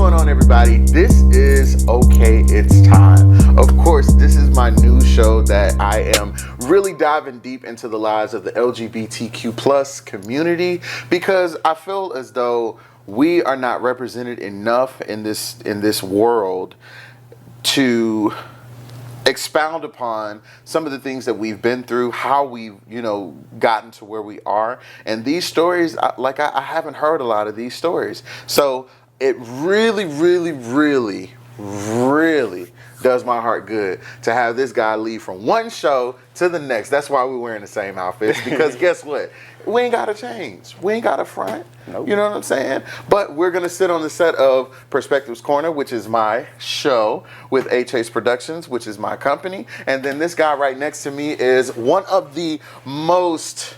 going on, everybody? This is Okay, It's Time. Of course, this is my new show that I am really diving deep into the lives of the LGBTQ plus community because I feel as though we are not represented enough in this world to expound upon some of the things that we've been through, how we've, gotten to where we are. And these stories, I haven't heard a lot of these stories. So it really, really, really, really does my heart good to have this guy leave from one show to the next. That's why we're wearing the same outfits, because guess what? We ain't got to change. We ain't got to front. Nope. You know what I'm saying? But we're going to sit on the set of Perspectives Corner, which is my show, with A Chase Productions, which is my company. And then this guy right next to me is one of the most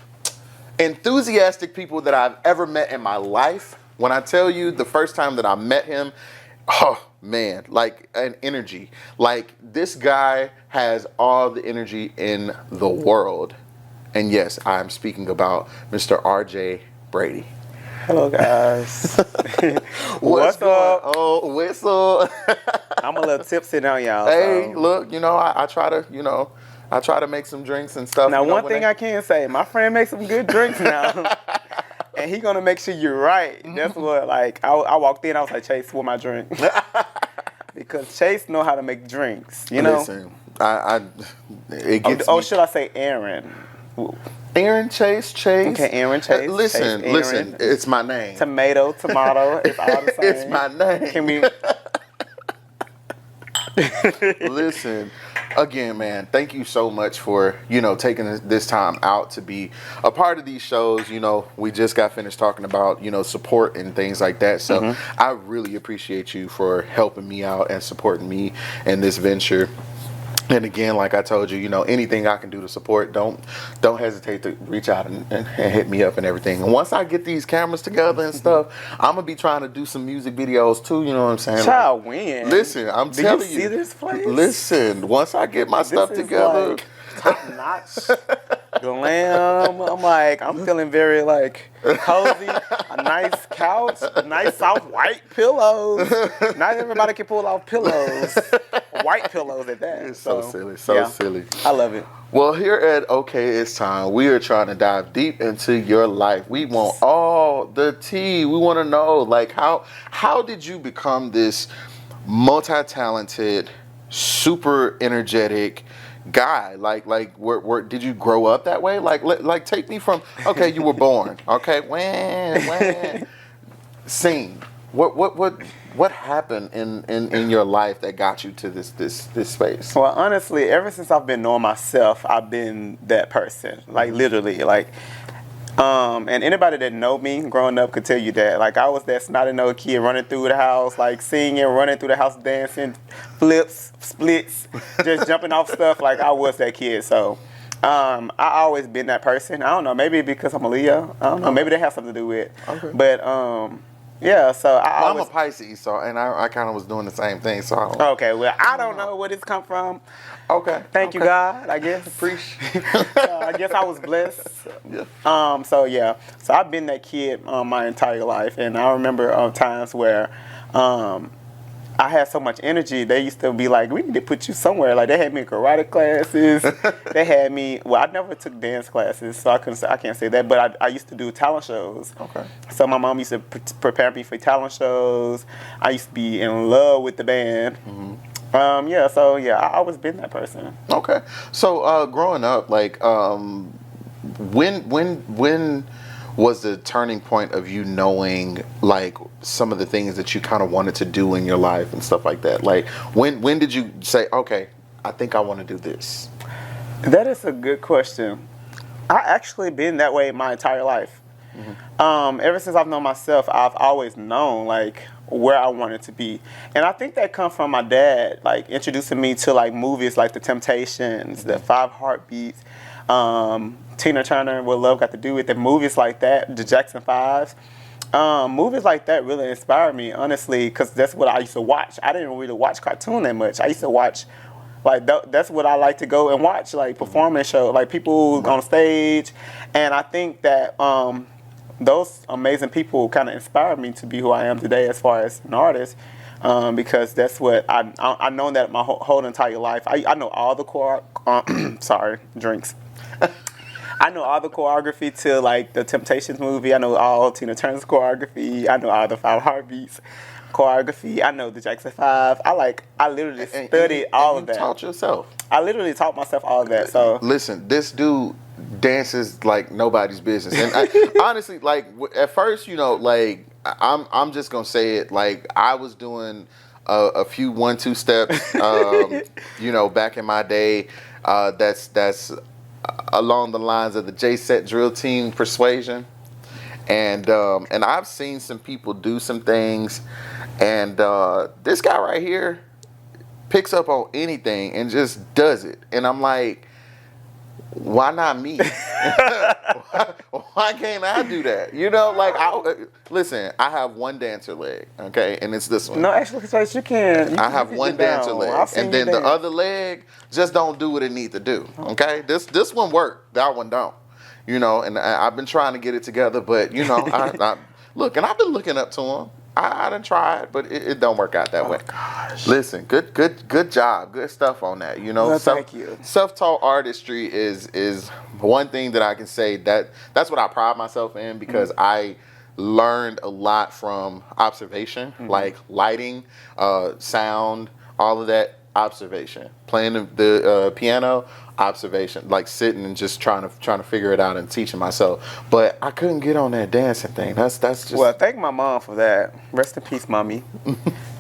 enthusiastic people that I've ever met in my life. When I tell you the first time that I met him, oh man, like an energy. Like this guy has all the energy in the world. And yes, I'm speaking about Mr. RJ Brady. Hello, guys. What's up? Oh, whistle. I'm a little tipsy now, y'all. Hey, so. look, I try to make some drinks and stuff. Now, one thing I can say, my friend makes some good drinks now. And he gonna make sure you're right. That's what, I walked in, I was like, Chase, what my drink? Because Chase know how to make drinks, you know? Listen, it gets me. Should I say Aaron? Aaron Chase. Okay, Aaron Chase. Listen, it's my name. Tomato, it's all the same. It's my name. Can we... Listen, again, man, thank you so much for, taking this time out to be a part of these shows. We just got finished talking about, support and things like that. So I really appreciate you for helping me out and supporting me in this venture. And again, like I told you, anything I can do to support, don't hesitate to reach out and hit me up and everything. And once I get these cameras together and stuff, I'm gonna be trying to do some music videos too. You know what I'm saying? Child, when? Listen, I'm telling you. Did you see this place? Listen, once I get my stuff together, top notch, glam. I'm feeling very cozy. A nice couch, nice soft white pillows. Not everybody can pull off pillows. White pillows at that. It's so silly, silly. I love it. Well, here at Okay, It's Time, we are trying to dive deep into your life. We want all the tea. We want to know, how did you become this multi-talented, super energetic guy? Where did you grow up that way? Take me from, okay, you were born, okay, when, scene. What happened in your life that got you to this space? Well, honestly, ever since I've been knowing myself, I've been that person. Literally, and anybody that know me growing up could tell you that. I was that snotty nose kid running through the house, singing, running through the house, dancing, flips, splits, just jumping off stuff. I was that kid. So, I always been that person. I don't know, maybe because I'm a Leo. I don't know, maybe that has something to do with it. Okay. But yeah, so I'm a Pisces, and I kind of was doing the same thing. So okay, well, I don't know where this come from. Okay, thank you, God. I guess. Appreciate. I guess I was blessed. Yeah. So I've been that kid my entire life, and I remember times where I had so much energy. They used to be like, "We need to put you somewhere." They had me in karate classes. They had me. Well, I never took dance classes, so I can't say that. But I used to do talent shows. Okay. So my mom used to prepare me for talent shows. I used to be in love with the band. Mm-hmm. I always been that person. Okay. So growing up, when was the turning point of you knowing some of the things that you kind of wanted to do in your life and stuff like that? When did you say, okay, I think I want to do this? That is a good question. I actually been that way my entire life. Mm-hmm. Ever since I've known myself, I've always known where I wanted to be. And I think that comes from my dad, introducing me to movies like The Temptations, The Five Heartbeats, Tina Turner, What Love Got to Do with It, movies like that, the Jackson 5s. Movies like that really inspired me, honestly, because that's what I used to watch. I didn't really watch cartoon that much. I used to watch, that's what I like to go and watch, performance show, people on stage. And I think that those amazing people kind of inspired me to be who I am today as far as an artist. because that's what I known that my whole entire life. I know all the sorry, drinks. I know all the choreography to like the Temptations movie. I know all Tina Turner's choreography. I know all the Five Heartbeats choreography. I know the Jackson Five. I literally studied all of that. Taught yourself. I literally taught myself all of that. So listen, this dude dances like nobody's business, and honestly, like at first, like I'm just gonna say it. Like I was doing a few 1-2 steps, back in my day. That's along the lines of the J-Set drill team persuasion, and I've seen some people do some things, and this guy right here picks up on anything and just does it, and I'm like, why not me? why can't I do that? Listen, I have one dancer leg, okay, and it's this one. No, actually, you can. I have one dancer leg, and then the other leg just don't do what it needs to do. Okay, this one worked, that one don't. And I've been trying to get it together, but I look, and I've been looking up to him. I done tried, but it don't work out that way. Gosh. Listen, good job, good stuff on that. Well, thank you. Self-taught artistry is one thing that I can say that's what I pride myself in, because I learned a lot from observation, like lighting, sound, all of that. Observation, playing the piano, observation, like sitting and just trying to figure it out and teaching myself. But I couldn't get on that dancing thing. That's just. Well, thank my mom for that. Rest in peace, mommy.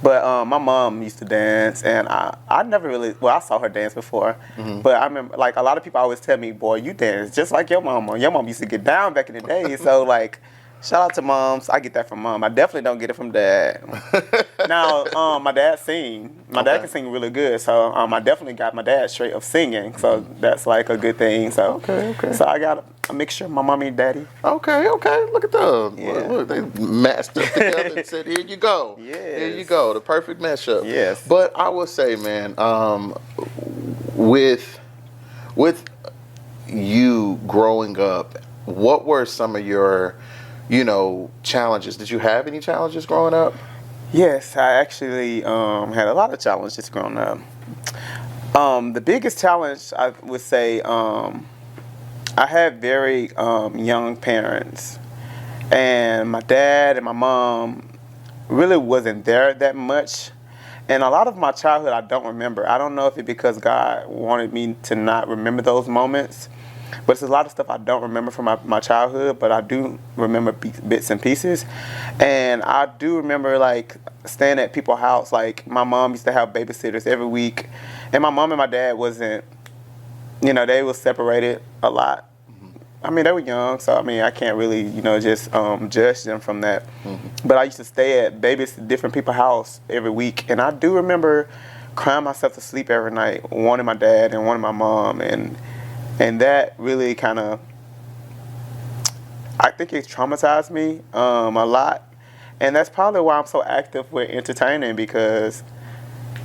But my mom used to dance, and I never really. Well, I saw her dance before, but I remember, like, a lot of people always tell me, "Boy, you dance just like your mama. Your mom used to get down back in the day." So like. Shout out to moms. I get that from mom. I definitely don't get it from dad. Now, my dad sing. My dad can sing really good, so I definitely got my dad straight up singing. So that's like a good thing. So okay. So I got a mixture of my mommy and daddy. Okay. Look at them. Yeah. Look, they matched up together and said, "Here you go. Yes. Here you go. The perfect mashup." Yes. But I will say, man, with you growing up, what were some of your challenges? Did you have any challenges growing up? Yes, I actually had a lot of challenges growing up. The biggest challenge, I would say, I had very young parents, and my dad and my mom really wasn't there that much. And a lot of my childhood I don't remember. I don't know if it's because God wanted me to not remember those moments. But there's a lot of stuff I don't remember from my childhood, but I do remember bits and pieces. And I do remember, like, staying at people's house. Like, my mom used to have babysitters every week. And my mom and my dad wasn't, they were separated a lot. I mean, they were young, so, I can't really, just judge them from that. But I used to stay at different people's house every week. And I do remember crying myself to sleep every night, wanting my dad and wanting my mom. And that really kind of, I think it traumatized me a lot. And that's probably why I'm so active with entertaining, because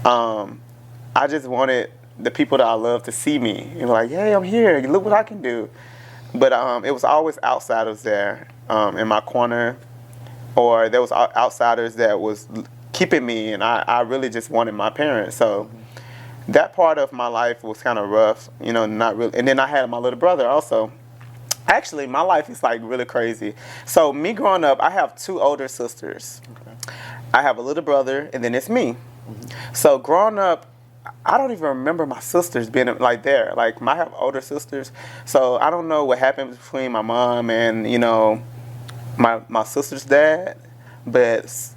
I just wanted the people that I love to see me. And like, hey, I'm here. Look what I can do. But it was always outsiders there in my corner, or there was outsiders that was keeping me, and I really just wanted my parents. So that part of my life was kind of rough, not really. And then I had my little brother also. Actually, my life is like really crazy. So me growing up, I have 2 older sisters. Okay. I have a little brother, and then it's me. So growing up, I don't even remember my sisters being like there. Like, I have older sisters, so I don't know what happened between my mom and my sister's dad, but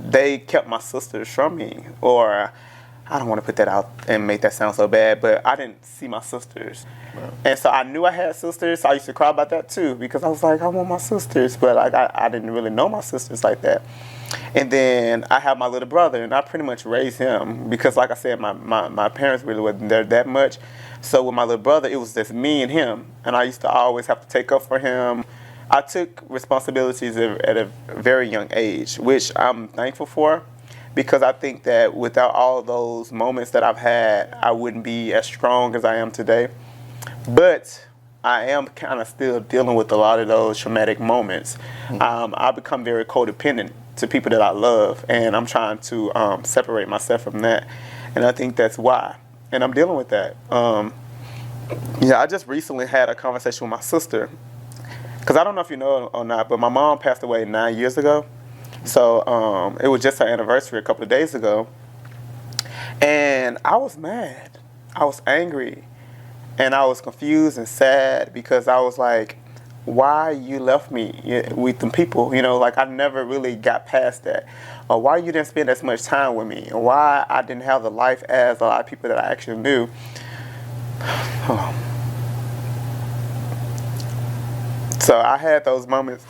they kept my sisters from me. Or I don't want to put that out and make that sound so bad, but I didn't see my sisters. Wow. And so I knew I had sisters, so I used to cry about that too, because I was like, I want my sisters, but like I didn't really know my sisters like that. And then I have my little brother, and I pretty much raised him, because like I said, my parents really wasn't there that much. So with my little brother, it was just me and him, and I used to always have to take up for him. I took responsibilities at a very young age, which I'm thankful for. Because I think that without all those moments that I've had, I wouldn't be as strong as I am today. But I am kind of still dealing with a lot of those traumatic moments. I become very codependent to people that I love, and I'm trying to separate myself from that, and I think that's why, and I'm dealing with that. I just recently had a conversation with my sister, because I don't know if you know or not, but my mom passed away 9 years ago, so it was just her anniversary a couple of days ago, and I was mad, I was angry, and I was confused and sad because I was like, why you left me with them people, like I never really got past that. Or why you didn't spend as much time with me, and why I didn't have the life as a lot of people that I actually knew. So I had those moments.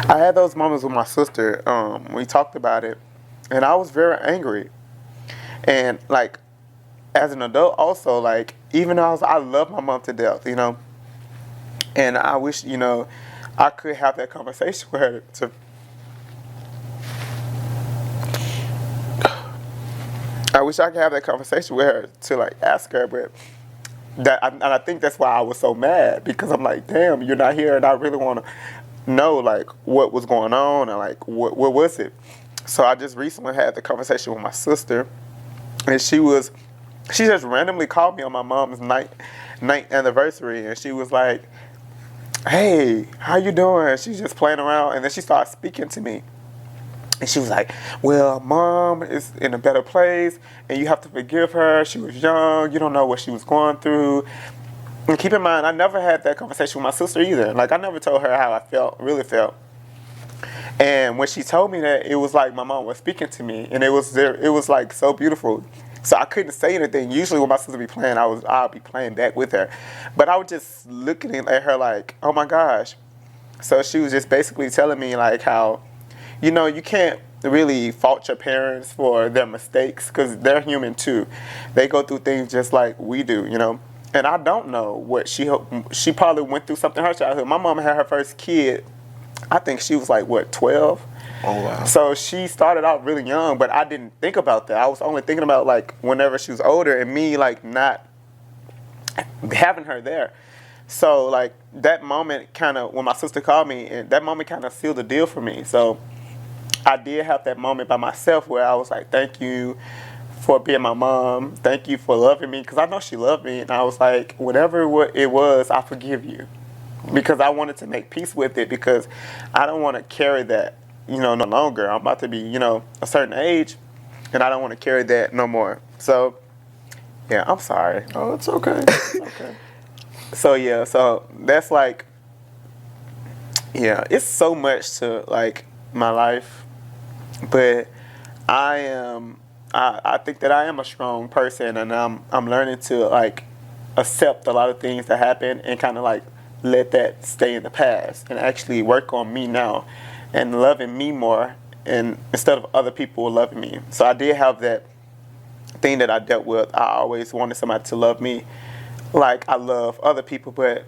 I had those moments with my sister. We talked about it, and I was very angry. And like, as an adult also, like, even though I love my mom to death, and I wish, I could have that conversation with her I wish I could have that conversation with her to like ask her, but and I think that's why I was so mad, because I'm like, damn, you're not here, and I really want to know like what was going on, and like what was it. So I just recently had the conversation with my sister, and she just randomly called me on my mom's ninth anniversary, and she was like, hey, how you doing? She's just playing around, and then she started speaking to me. And she was like, well, mom is in a better place, and you have to forgive her. She was young. You don't know what she was going through. And keep in mind, I never had that conversation with my sister either. Like, I never told her how I really felt. And when she told me that, it was like my mom was speaking to me, and it was like so beautiful. So I couldn't say anything. Usually when my sister be playing, I'll be playing back with her. But I was just looking at her like, oh my gosh. So she was just basically telling me like how, you can't really fault your parents for their mistakes, because they're human too. They go through things just like we do, And I don't know what she probably went through something in her childhood. My mom had her first kid, I think she was like, 12? Oh, wow. So she started out really young, but I didn't think about that. I was only thinking about like whenever she was older, and me like not having her there. So like that moment kind of, when my sister called me, and that moment kind of sealed the deal for me. So I did have that moment by myself where I was like, thank you for being my mom. Thank you for loving me, because I know she loved me. And I was like, whatever it was, I forgive you. Because I wanted to make peace with it, because I don't want to carry that, no longer. I'm about to be, a certain age, and I don't want to carry that no more. So, yeah, I'm sorry. Oh, it's okay. It's okay. So that's like, it's so much to like my life, but I think that I am a strong person, and I'm learning to like accept a lot of things that happen and kind of like let that stay in the past and actually work on me now and loving me more, and instead of other people loving me. So I did have that thing that I dealt with. I always wanted somebody to love me like I love other people, but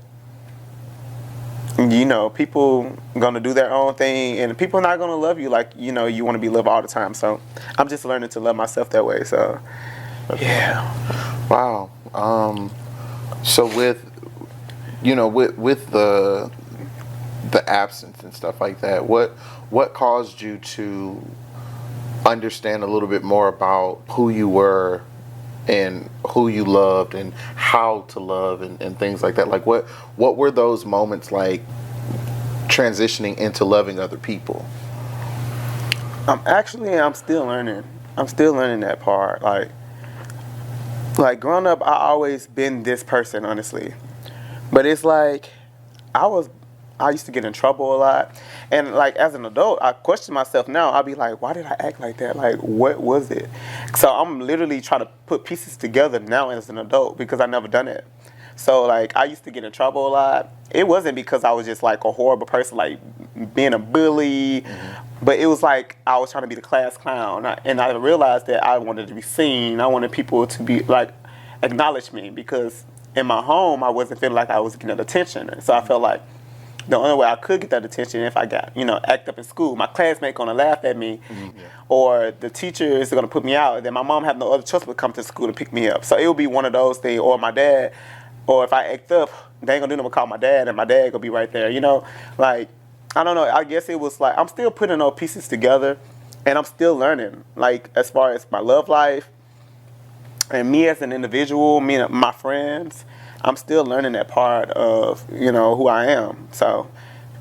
people gonna do their own thing, and people not gonna love you like you want to be loved all the time. So I'm just learning to love myself that way. So yeah. Wow. So with the absence and stuff like that, what caused you to understand a little bit more about who you were and who you loved and how to love and things like that? Like what were those moments like transitioning into loving other people? I'm still learning. I'm still learning that part. Like growing up, I always been this person, honestly. But it's like I used to get in trouble a lot. And like as an adult, I question myself now. I'll be like, why did I act like that? Like, what was it? So I'm literally trying to put pieces together now as an adult, because I never done it. So like I used to get in trouble a lot. It wasn't because I was just like a horrible person, like being a bully. Mm-hmm. But it was like I was trying to be the class clown. And I realized that I wanted to be seen. I wanted people to be like, acknowledge me, because in my home, I wasn't feeling like I was getting that attention. So I felt like the only way I could get that attention if I got, act up in school. My classmate gonna laugh at me, mm-hmm. or the teacher is gonna put me out. Then my mom have no other choice but come to school to pick me up. So it would be one of those things, or my dad, or if I act up, they ain't gonna do nothing but call my dad, and my dad gonna be right there. You know, like I don't know. I guess it was like I'm still putting those pieces together, and I'm still learning. Like as far as my love life, and me as an individual, me and my friends, I'm still learning that part of who I am. So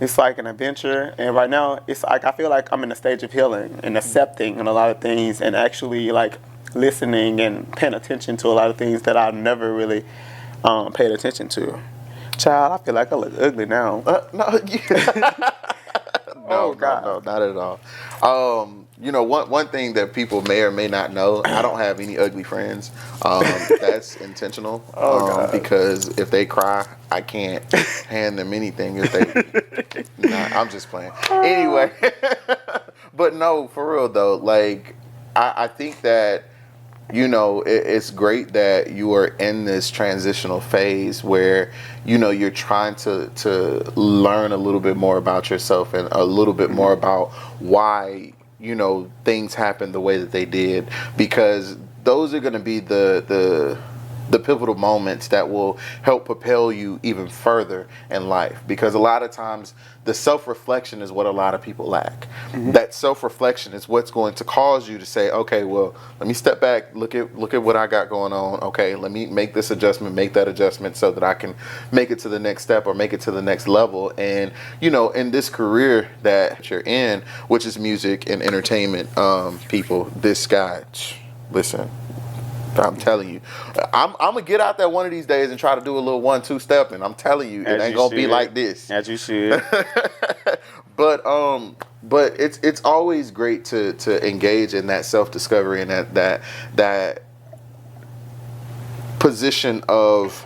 it's like an adventure, and right now it's like I feel like I'm in a stage of healing and accepting and a lot of things, and actually like listening and paying attention to a lot of things that I've never really paid attention to. Child, I feel like I look ugly now. No, Oh no, God. not at all. One thing that people may or may not know, I don't have any ugly friends. That's intentional. Oh God. Because if they cry, I can't hand them anything. If they, nah, I'm just playing. Anyway, but no, for real though. Like, I think that. It's great that you are in this transitional phase where, you're trying to learn a little bit more about yourself and a little bit more about why, things happen the way that they did, because those are going to be the pivotal moments that will help propel you even further in life, because a lot of times the self-reflection is what a lot of people lack. That self-reflection is what's going to cause you to say, okay, well, let me step back, look at what I got going on. Okay, let me make this adjustment, make that adjustment, so that I can make it to the next step or make it to the next level. And in this career that you're in, which is music and entertainment, people, this guy, listen, I'm telling you, I'm gonna get out there one of these days and try to do a little 1-2 step, and I'm telling you, it ain't gonna be like this. As you should. But it's always great to engage in that self-discovery and that position of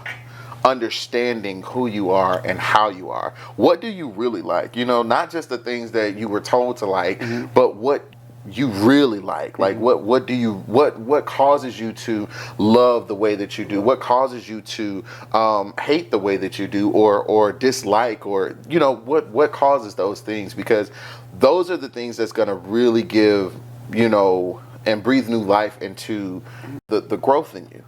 understanding who you are and how you are. What do you really like? Not just the things that you were told to like, but what you really like. Like what causes you to love the way that you do? What causes you to hate the way that you do, or dislike, or what causes those things? Because those are the things that's going to really give and breathe new life into the growth in you.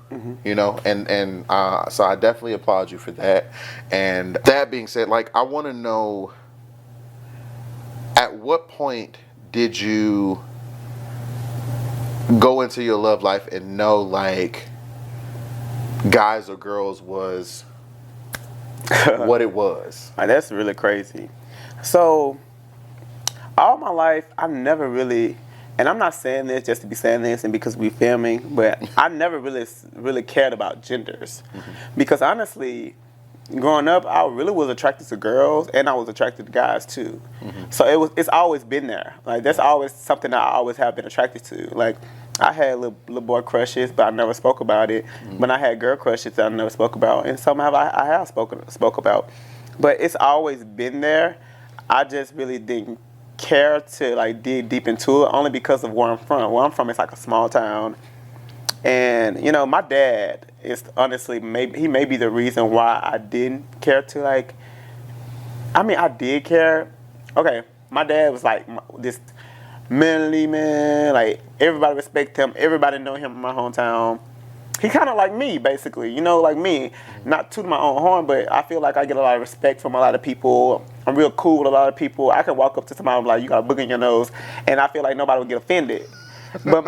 And so I definitely applaud you for that. And that being said, like, I want to know, at what point did you go into your love life and know, like, guys or girls was what it was? That's really crazy. So, all my life, I've never really, and I'm not saying this just to be saying this and because we filming, but I never really cared about genders. Because honestly, growing up, I really was attracted to girls, and I was attracted to guys too. So it's always been there. Like, that's always something I always have been attracted to. Like, I had little boy crushes, but I never spoke about it. But I had girl crushes that I never spoke about, and some I have spoke about. But it's always been there. I just really didn't care to like dig deep into it, only because of where I'm from. Where I'm from, it's like a small town. And my dad is honestly he may be the reason why I didn't care to like. I mean, I did care. Okay, my dad was like this manly man. Like, everybody respect him. Everybody know him in my hometown. He kind of like me, basically. Like me. Not to my own horn, but I feel like I get a lot of respect from a lot of people. I'm real cool with a lot of people. I can walk up to somebody and be like, "You got a booger in your nose," and I feel like nobody would get offended. But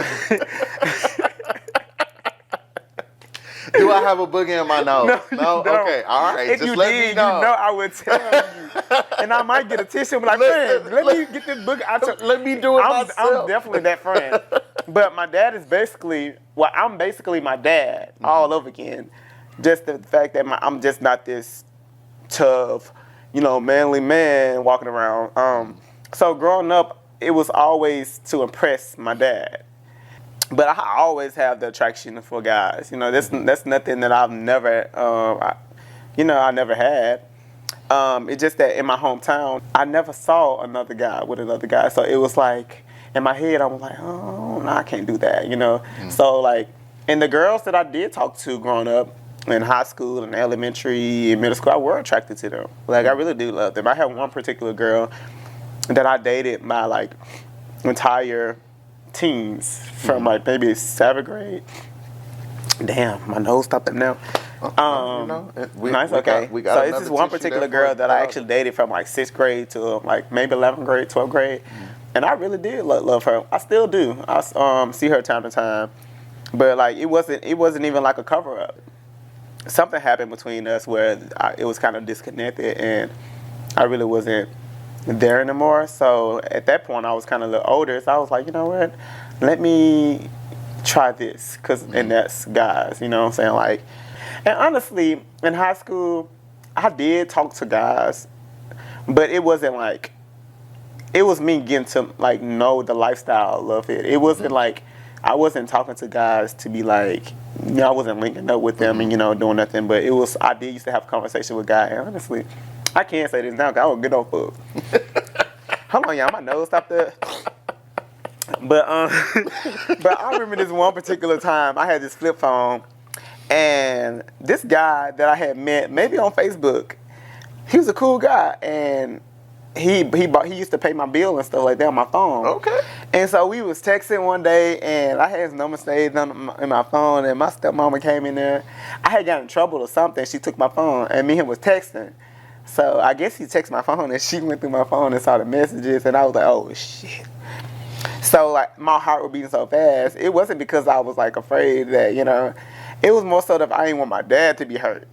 do I have a boogie in my nose? No? Okay, all right. If just you let did, me know. I would tell you. And I might get a tissue and be like, "Man, let me get this boogie out." Let me do it myself. I'm definitely that friend. But my dad is basically, I'm basically my dad all over again. Just the fact that I'm just not this tough, manly man walking around. So growing up, it was always to impress my dad. But I always have the attraction for guys. That's nothing that I've never, I never had. It's just that in my hometown, I never saw another guy with another guy. So it was like, in my head, I was like, oh, no, I can't do that, So like, and the girls that I did talk to growing up, in high school and elementary and middle school, I were attracted to them. Like, I really do love them. I had one particular girl that I dated my like entire teens from like maybe 7th grade. Damn, my nose stopped up now. Nice, okay. We got so another it's this one tissue particular there for girl that I actually dated from like 6th grade to like maybe 11th grade, 12th grade. And I really did love her. I still do. I see her time to time. But like it wasn't even like a cover up. Something happened between us where it was kind of disconnected and I really wasn't there anymore. So at that point I was kind of a little older. So I was like, you know what? Let me try this. And that's guys, you know what I'm saying? Like, and honestly, in high school, I did talk to guys, but it wasn't like, it was me getting to like know the lifestyle of it. It wasn't like, I wasn't talking to guys to be like, you know, I wasn't linking up with them and, you know, doing nothing, but I did used to have a conversation with guys. And honestly, I can't say this now because I don't get no fuck. Hold on, y'all, my nose stopped there. But but I remember this one particular time I had this flip phone, and this guy that I had met maybe on Facebook, he was a cool guy, and he used to pay my bill and stuff like that on my phone. Okay. And so we was texting one day, and I had his number saved in my phone, and my stepmama came in there. I had gotten in trouble or something. She took my phone, and me and him was texting. So I guess he texted my phone, and she went through my phone and saw the messages, and I was like, oh shit. So like my heart was beating so fast. It wasn't because I was like afraid that, you know, it was more so that I didn't want my dad to be hurt.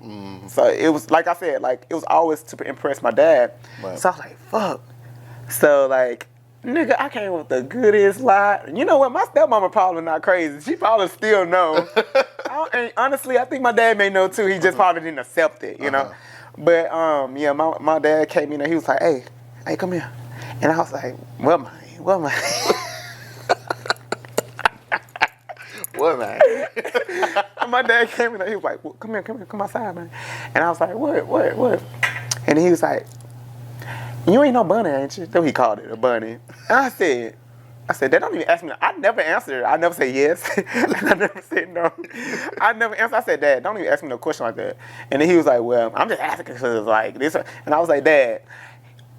So it was, like I said, like it was always to impress my dad. Right. So I was like, fuck. So like, nigga, I came with the goodest lot. You know what? My stepmama probably not crazy. She probably still know. And honestly, I think my dad may know too. He just probably didn't accept it, you know. But yeah, my dad came in and he was like, hey, come here. And I was like, what man? What man? My dad came in and he was like, well, come here, come outside, man. And I was like, what? And he was like, you ain't no bunny, ain't you? So he called it a bunny. And I said, they don't even ask me. I never answered. I never said yes. And I never said no. I never answered. I said, Dad, don't even ask me no question like that. And then he was like, well, I'm just asking because it's like this. And I was like, Dad,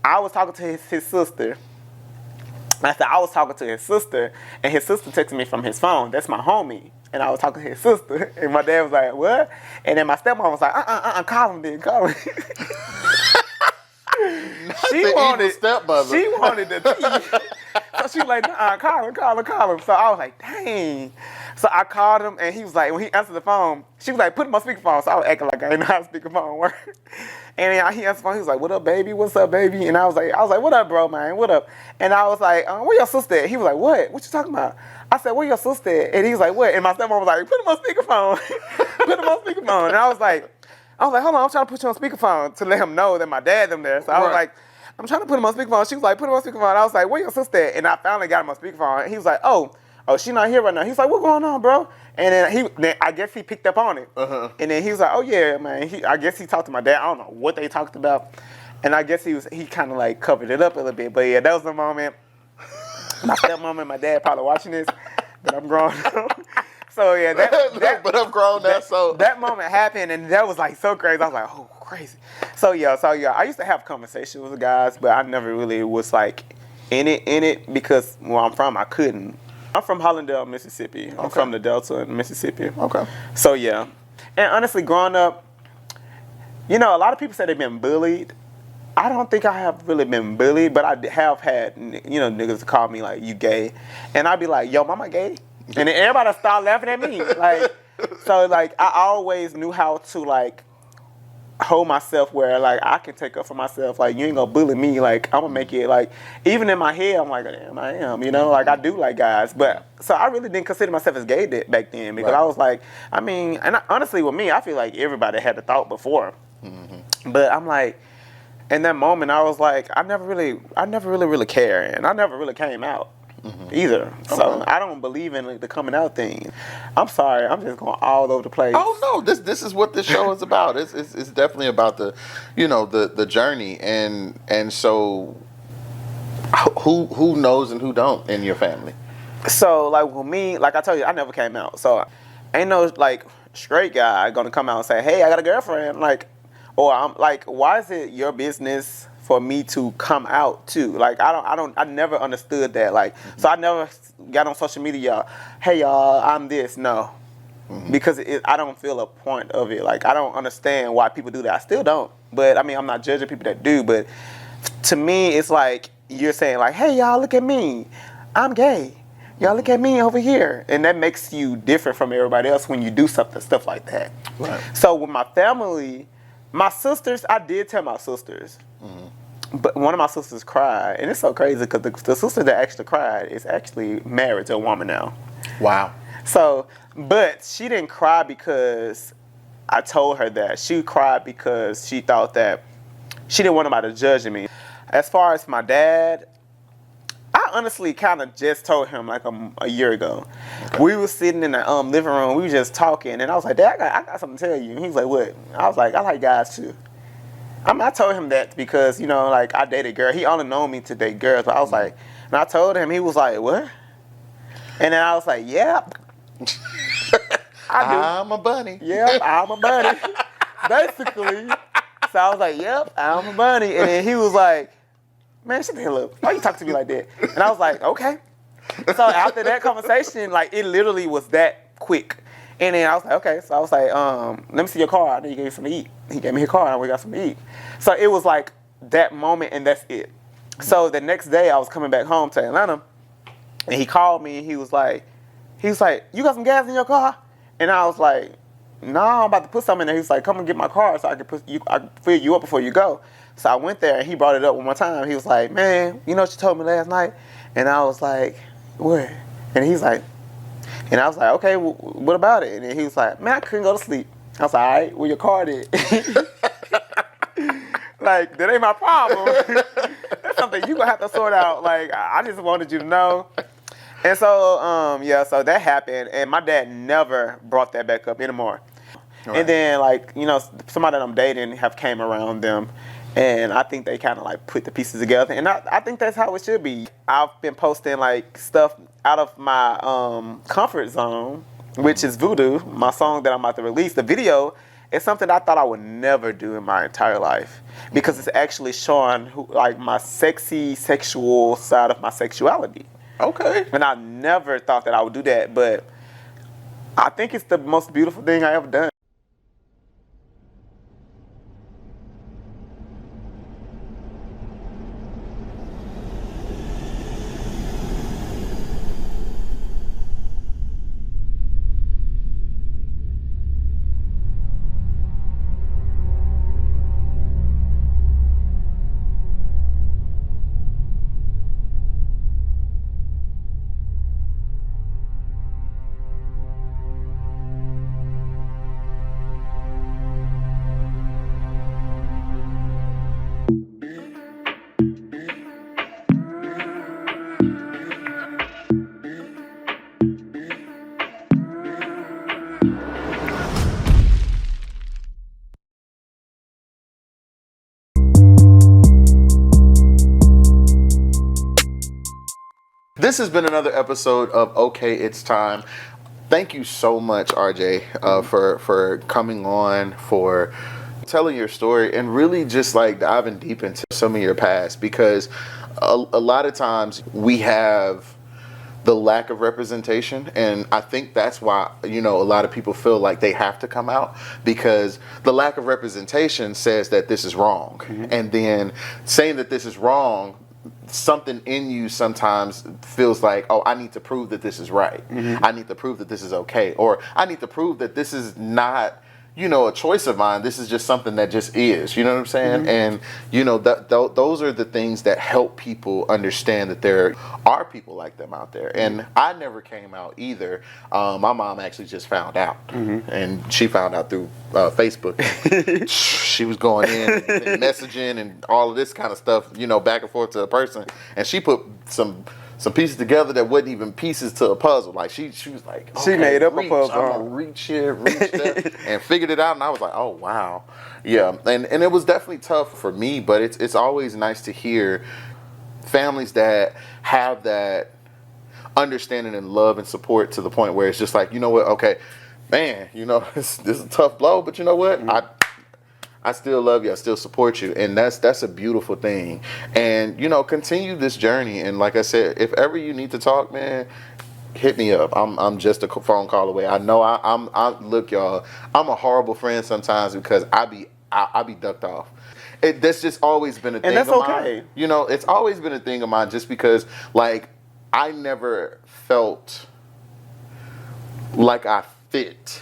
I was talking to his sister. I said, I was talking to his sister, and his sister texted me from his phone. That's my homie. And I was talking to his sister, and my dad was like, what? And then my stepmom was like, call him then, call him. She wanted the tea. So she was like, call him. So I was like, dang. So I called him, and he was like, when he answered the phone, she was like, put him on speakerphone. So I was acting like I didn't know how speakerphone work. And then he answered the phone, he was like, what up, baby? What's up, baby? And I was like, what up, bro, man? What up? And I was like, where your sister at? He was like, what? What you talking about? I said, where your sister at? And he was like, what? And my stepmom was like, put him on speakerphone. Put him on speakerphone. And I was like, hold on, I'm trying to put you on speakerphone to let him know that my dad them there. So I was like, I'm trying to put him on speakerphone. She was like, put him on speakerphone. I was like, where your sister at? And I finally got him on speakerphone. And he was like, oh, she not here right now. He was like, what going on, bro? And then I guess he picked up on it. And then he was like, oh yeah, man. I guess he talked to my dad. I don't know what they talked about. And I guess he kind of like covered it up a little bit. But yeah, that was the moment. My stepmom and my dad probably watching this, but I'm grown. So yeah, but I'm grown now. So that moment happened, and that was like so crazy. I was like, oh, crazy. So yeah, I used to have conversations with the guys, but I never really was like in it because where I'm from, I couldn't. I'm from Hollandale, Mississippi. I'm from the Delta in Mississippi. Okay. So yeah, and honestly, growing up, you know, a lot of people say they've been bullied. I don't think I have really been bullied, but I have had, you know, niggas call me like, you gay, and I'd be like, yo, mama gay. And then everybody start laughing at me. Like, so like I always knew how to like hold myself where like I can take up for myself. Like you ain't gonna bully me. Like I'm gonna make it like even in my head I'm like damn I am. You know like I do like guys. But so I really didn't consider myself as gay back then because I was like I mean and honestly with me I feel like everybody had the thought before. But I'm like in that moment I was like I never really care and I never really came out. Either. So I don't believe in like, the coming out thing. I'm sorry, I'm just going all over the place. Oh no, this is what this show is about. It's definitely about the, you know, the journey and so who knows and who don't in your family. So like with me, like I told you, I never came out. So ain't no like straight guy gonna come out and say, hey, I got a girlfriend. Like, or I'm like, why is it your business for me to come out too? Like I never understood that. Like so I never got on social media, hey y'all, I'm this. No. because I don't feel a point of it. Like, I don't understand why people do that. I still don't. But I mean, I'm not judging people that do. But to me, it's like you're saying, like, hey, y'all, look at me. I'm gay. Y'all look at me over here. And that makes you different from everybody else when you do stuff like that. Right. So with my family, my sisters, I did tell my sisters. But one of my sisters cried. And it's so crazy because the sister that actually cried is actually married to a woman now. Wow. So, but she didn't cry because I told her that. She cried because she thought that she didn't want nobody judging me. As far as my dad, I honestly kind of just told him like a year ago. Okay. We were sitting in the living room. We were just talking, and I was like, Dad, I got something to tell you. And he was like, what? I was like, I like guys too. I told him that because, you know, like, I dated girls. He only known me to date girls, but I was like, and I told him, he was like, what? And then I was like, yep. I'm a bunny. Yep, I'm a bunny. Basically. So I was like, yep, I'm a bunny. And then he was like, man, shut the hell up. Why you talk to me like that? And I was like, okay. So after that conversation, like, it literally was that quick. And then I was like, okay. So I was like, let me see your car. I know you gave me something to eat. He gave me his car, and we got something to eat. So it was like that moment, and that's it. So the next day, I was coming back home to Atlanta, and he called me, and he was like, you got some gas in your car? And I was like, no, I'm about to put something in there. He was like, come and get my car so I can fill you up before you go. So I went there, and he brought it up one more time. He was like, man, you know what you told me last night? And I was like, what? And he's like, and I was like, okay, what about it? And then he was like, man, I couldn't go to sleep. I was like, all right, where your car at? Like, that ain't my problem. That's something you gonna have to sort out. Like, I just wanted you to know. And so, so that happened, and my dad never brought that back up anymore. Right. And then, like, you know, somebody that I'm dating have came around them, and I think they kind of, like, put the pieces together, and I think that's how it should be. I've been posting, like, stuff out of my comfort zone, which is Voodoo, my song that I'm about to release. The video is something I thought I would never do in my entire life because it's actually showing, like, my sexual side of my sexuality. Okay. And I never thought that I would do that, but I think it's the most beautiful thing I ever done. This has been another episode of Okay, It's Time. Thank you so much, RJ, for coming on, for telling your story, and really just like diving deep into some of your past, because a lot of times we have the lack of representation, and I think that's why, you know, a lot of people feel like they have to come out, because the lack of representation says that this is wrong. Mm-hmm. And then saying that this is wrong, something in you sometimes feels like, oh, I need to prove that this is right. Mm-hmm. I need to prove that this is okay. Or I need to prove that this is not, you know, a choice of mine. This is just something that just is. You know what I'm saying? Mm-hmm. And, you know, those are the things that help people understand that there are people like them out there. And I never came out either. My mom actually just found out. Mm-hmm. And she found out through Facebook. She was going in and messaging and all of this kind of stuff, you know, back and forth to a person. And she put some pieces together that wasn't even pieces to a puzzle. Like, she was like, okay, she made up a puzzle. I'm gonna reach here, reach there, and figured it out. And I was like, oh wow, yeah. And it was definitely tough for me, but it's always nice to hear families that have that understanding and love and support to the point where it's just like, you know what, okay, man, you know, this is a tough blow, but you know what, mm-hmm. I still love you. I still support you. And that's a beautiful thing. And, you know, continue this journey. And like I said, if ever you need to talk, man, hit me up. I'm just a phone call away. I know look, y'all, I'm a horrible friend sometimes because I be ducked off. That's just always been a thing that's of okay. mine. You know, it's always been a thing of mine just because, like, I never felt like I fit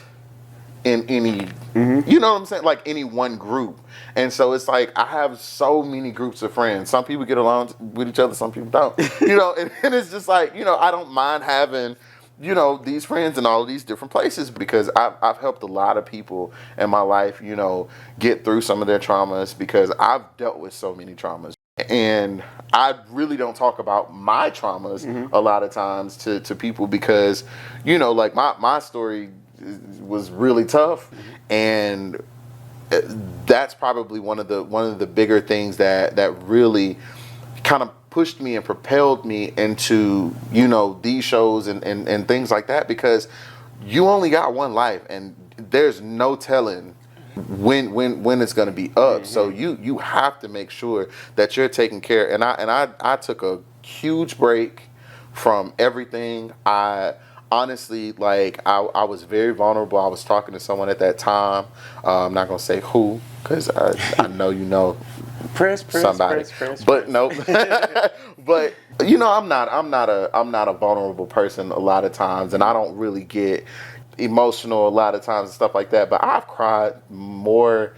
in any, you know what I'm saying? Like any one group. And so it's like, I have so many groups of friends. Some people get along with each other, some people don't, you know, and it's just like, you know, I don't mind having, you know, these friends in all of these different places because I've helped a lot of people in my life, you know, get through some of their traumas because I've dealt with so many traumas. And I really don't talk about my traumas a lot of times to people because, you know, like my story was really tough, and that's probably one of the bigger things that really kind of pushed me and propelled me into, you know, these shows and things like that, because you only got one life and there's no telling when it's going to be up. So you have to make sure that you're taking care. And I took a huge break from everything. I honestly, like, I was very vulnerable. I was talking to someone at that time. I'm not going to say who, because I know you know somebody. But no. But you know, I'm not a vulnerable person a lot of times, and I don't really get emotional a lot of times and stuff like that. But I've cried more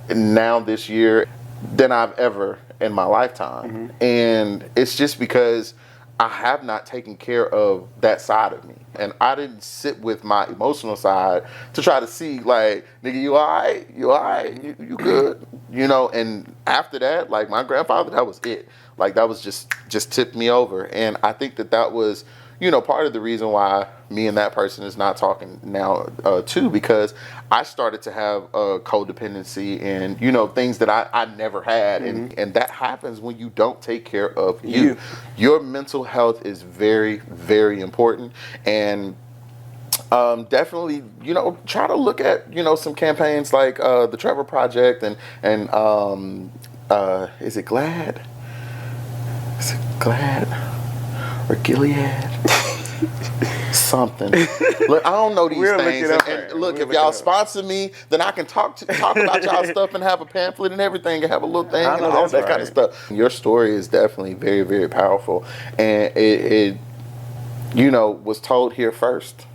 now this year than I've ever in my lifetime. And it's just because I have not taken care of that side of me. And I didn't sit with my emotional side to try to see, like, nigga, you all right? You all right? You good? You know, and after that, like, my grandfather, that was it. Like, that was just tipped me over. And I think that was, you know, part of the reason why me and that person is not talking now, too, because I started to have codependency and, you know, things that I never had. And that happens when you don't take care of you. Your mental health is very, very important. And definitely, you know, try to look at, you know, some campaigns like the Trevor Project and is it GLAAD? Is it GLAAD or Gilead? Something. Look, I don't know these things. And look, if y'all sponsor me, then I can talk about y'all stuff and have a pamphlet and everything and have a little thing and all that kind of stuff. Your story is definitely very, very powerful, and it you know, was told here first.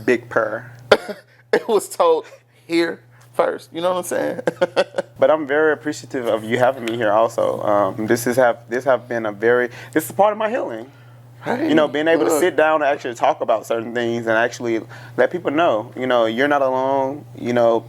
Big purr. It was told here first. You know what I'm saying? But I'm very appreciative of you having me here. Also, this is part of my healing. Hey, you know, being able to sit down and actually talk about certain things and actually let people know, you know, you're not alone. You know,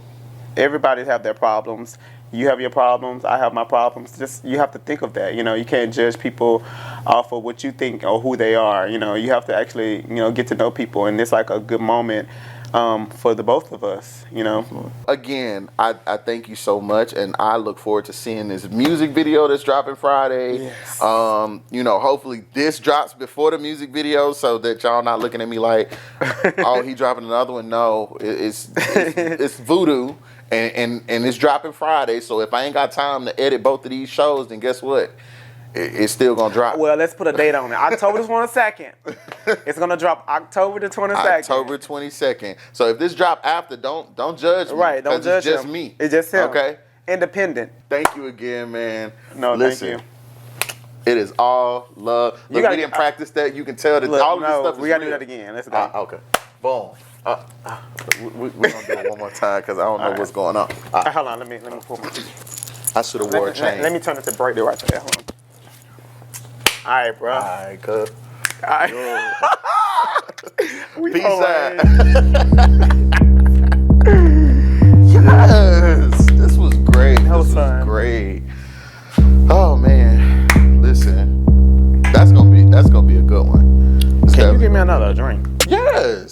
everybody have their problems. You have your problems. I have my problems. Just, you have to think of that. You know, you can't judge people off of what you think or who they are. You know, you have to actually, you know, get to know people. And it's like a good moment for the both of us, you know. Again, I thank you so much, and I look forward to seeing this music video that's dropping Friday. Yes. You know, hopefully this drops before the music video so that y'all not looking at me like, oh, he dropping another one. No, it's voodoo, and it's dropping Friday. So if I ain't got time to edit both of these shows, then guess what? It's still gonna drop. Well, let's put a date on it. October the 22nd. It's gonna drop October the 22nd. October 22nd. So if this drop after, don't judge me. Right, don't judge it's just him. me. It's just him. Okay. Independent. Thank you again, man. No, listen, thank you. It is all love. Look, we didn't practice that. You can tell that all of this stuff is we gotta real. do that again. Let's go. Okay. Boom. We're gonna do it one more time because I don't know what's going on. Hold on, let me pull my I should have wore a chain. Let me turn it to Brady right there. Hold on. All right, bro. All right, cuz. All right. Peace out. Yes, this was great. This was great. Oh man, listen, that's gonna be a good one. Can you give me another drink? Yes.